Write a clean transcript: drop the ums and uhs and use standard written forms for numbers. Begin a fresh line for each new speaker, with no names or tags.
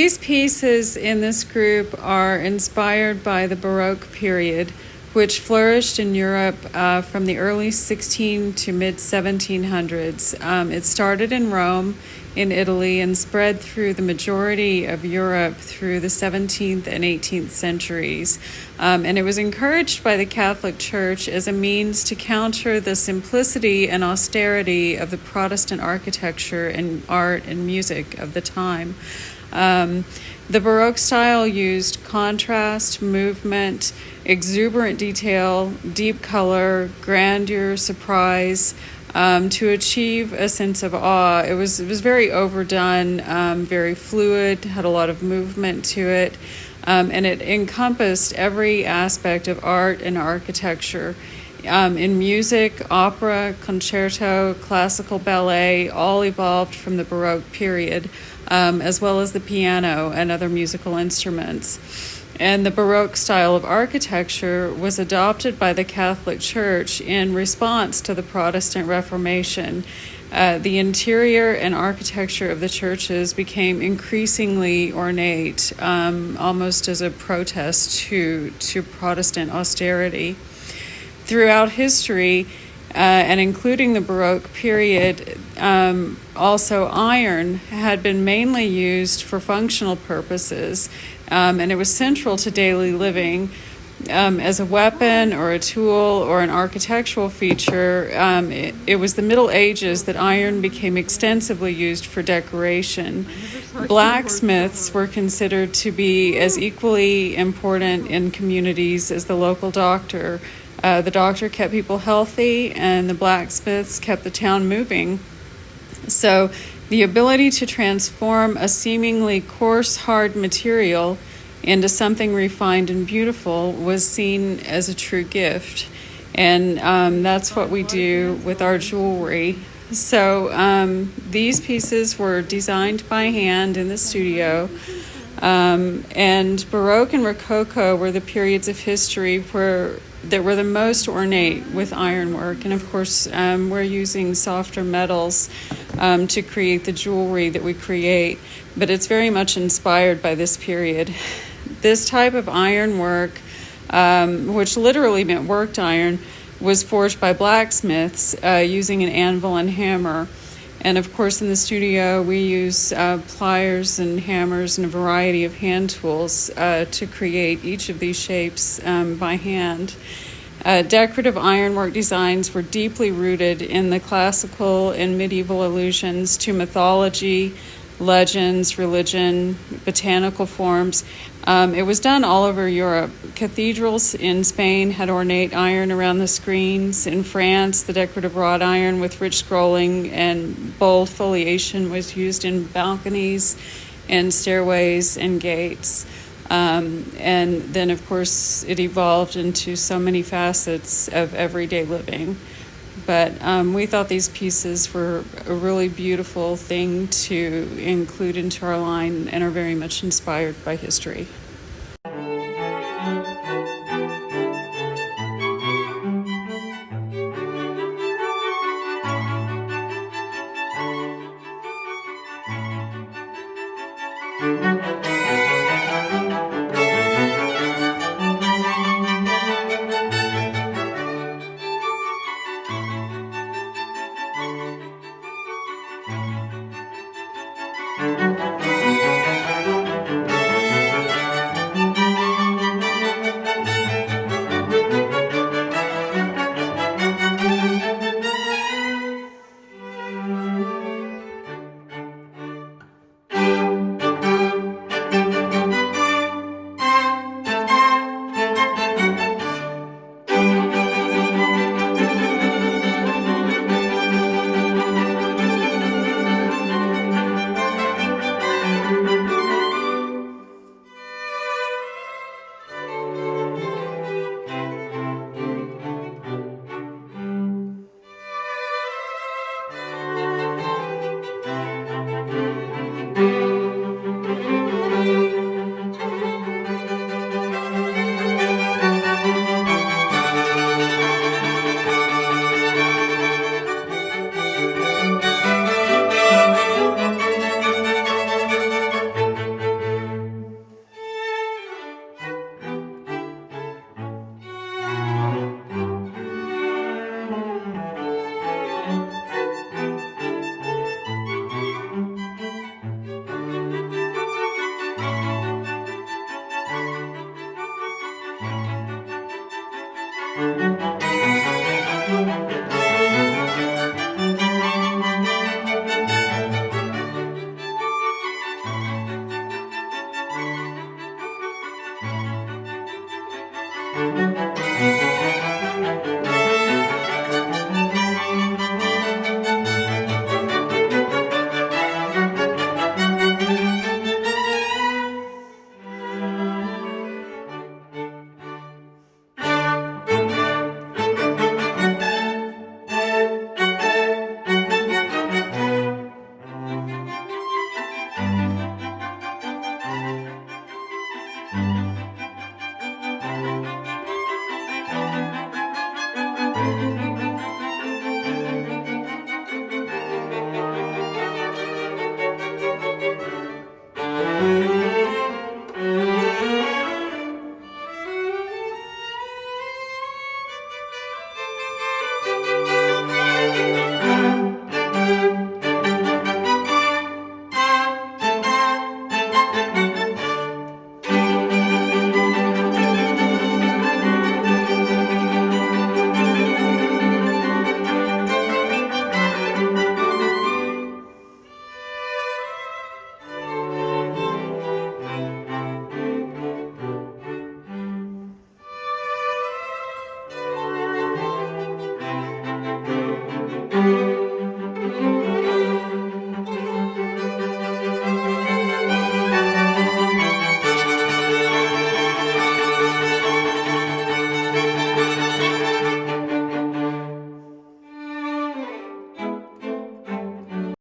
these pieces in this group are inspired by the Baroque period, which flourished in Europe from the early 16 to mid 1700s. It started in Rome, in Italy, and spread through the majority of Europe through the 17th and 18th centuries. And it was encouraged by the Catholic Church as a means to counter the simplicity and austerity of the Protestant architecture and art and music of the time. The Baroque style used contrast, movement, exuberant detail, deep color, grandeur, surprise, to achieve a sense of awe. It was very overdone, very fluid, had a lot of movement to it, and it encompassed every aspect of art and architecture. In music, opera, concerto, classical ballet, all evolved from the Baroque period, as well as the piano and other musical instruments. And the Baroque style of architecture was adopted by the Catholic Church in response to the Protestant Reformation. The interior and architecture of the churches became increasingly ornate, almost as a protest to Protestant austerity. Throughout history, and including the Baroque period, also iron had been mainly used for functional purposes, and it was central to daily living as a weapon or a tool or an architectural feature. It was the Middle Ages that iron became extensively used for decoration. Blacksmiths were considered to be as equally important in communities as the local doctor. The doctor kept people healthy, and the blacksmiths kept the town moving. So the ability to transform a seemingly coarse, hard material into something refined and beautiful was seen as a true gift. And that's what we do with our jewelry. So these pieces were designed by hand in the studio. And Baroque and Rococo were the periods of history that were the most ornate with ironwork. And of course, we're using softer metals to create the jewelry that we create, but it's very much inspired by this period. This type of ironwork, which literally meant worked iron, was forged by blacksmiths using an anvil and hammer. And of course, in the studio, we use pliers and hammers and a variety of hand tools to create each of these shapes by hand. Decorative ironwork designs were deeply rooted in the classical and medieval allusions to mythology, legends, religion, botanical forms. It was done all over Europe. Cathedrals in Spain had ornate iron around the screens. In France, the decorative wrought iron with rich scrolling and bold foliation was used in balconies and stairways and gates. And then, of course, it evolved into so many facets of everyday living. But we thought these pieces were a really beautiful thing to include into our line and are very much inspired by history. you.